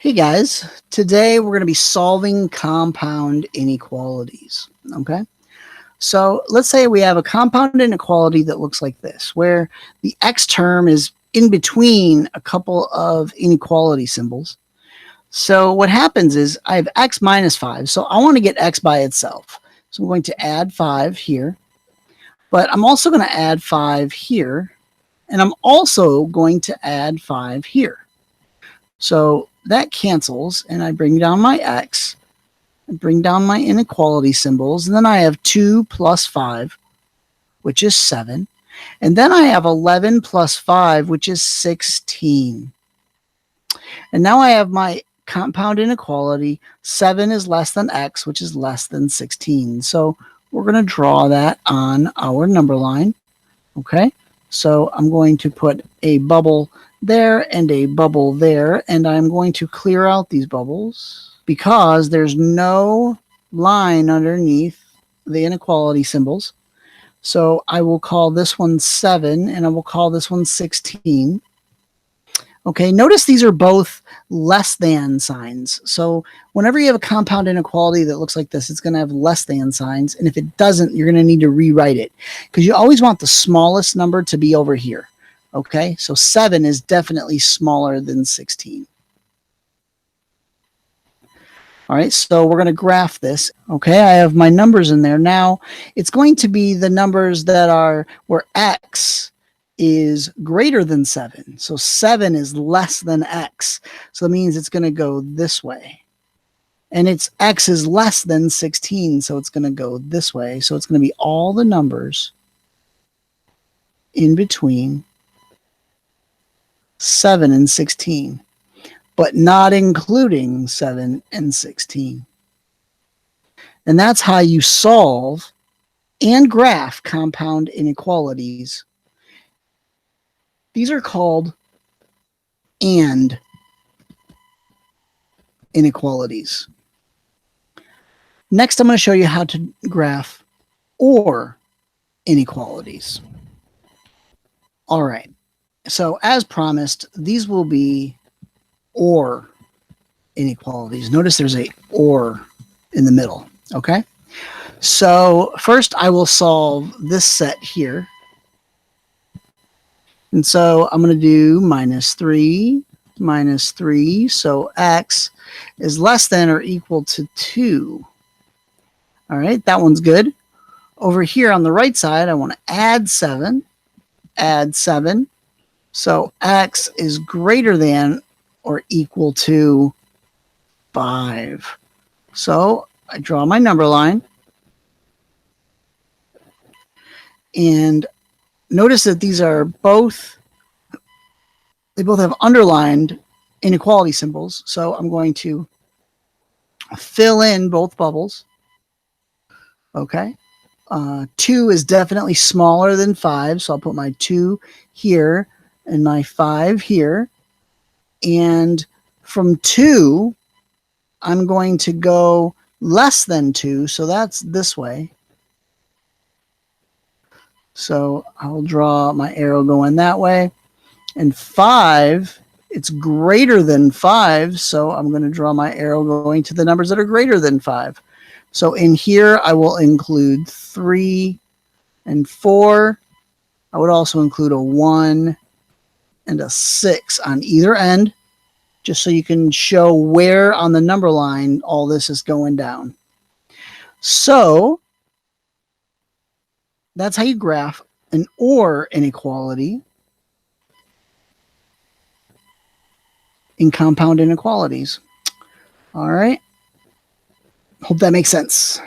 Hey guys, today we're going to be solving compound inequalities, okay? So let's say we have a compound inequality that looks like this, where the x term is in between a couple of inequality symbols. So what happens is I have x minus 5, so I want to get x by itself. So I'm going to add 5 here, but I'm also going to add 5 here, and I'm also going to add 5 here. So that cancels, and I bring down my x, and bring down my inequality symbols, and then I have 2 plus 5, which is 7. And then I have 11 plus 5, which is 16. And now I have my compound inequality. 7 is less than x, which is less than 16. So we're going to draw that on our number line. Okay, so I'm going to put a bubble there and a bubble there, and I'm going to clear out these bubbles because there's no line underneath the inequality symbols. So I will call this one 7 and I will call this one 16. Okay, notice these are both less than signs. So whenever you have a compound inequality that looks like this, it's going to have less than signs. And if it doesn't, you're going to need to rewrite it because you always want the smallest number to be over here. Okay, so 7 is definitely smaller than 16. All right, so we're going to graph this. Okay, I have my numbers in there. Now, it's going to be the numbers that are where x is greater than 7. So 7 is less than x. So that means it's going to go this way. And its x is less than 16, so it's going to go this way. So it's going to be all the numbers in between 7 and 16, but not including 7 and 16. And that's how you solve and graph compound inequalities. These are called and inequalities. Next, I'm going to show you how to graph or inequalities. All right. So as promised, these will be or inequalities. Notice there's a or in the middle. Okay. So first I will solve this set here. And so I'm going to do minus 3, minus 3. So x is less than or equal to 2. All right, that one's good. Over here on the right side, I want to add 7. Add 7. So x is greater than or equal to 5. So I draw my number line. And notice that these are both, they both have underlined inequality symbols. So I'm going to fill in both bubbles. Okay. 2 is definitely smaller than 5. So I'll put my 2 here and my 5 here. And from 2, I'm going to go less than 2. So that's this way. So I'll draw my arrow going that way. And 5, it's greater than 5. So I'm going to draw my arrow going to the numbers that are greater than 5. So in here, I will include 3 and 4. I would also include a 1 and a 6 on either end, just so you can show where on the number line all this is going down. So that's how you graph an or inequality in compound inequalities. All right. Hope that makes sense.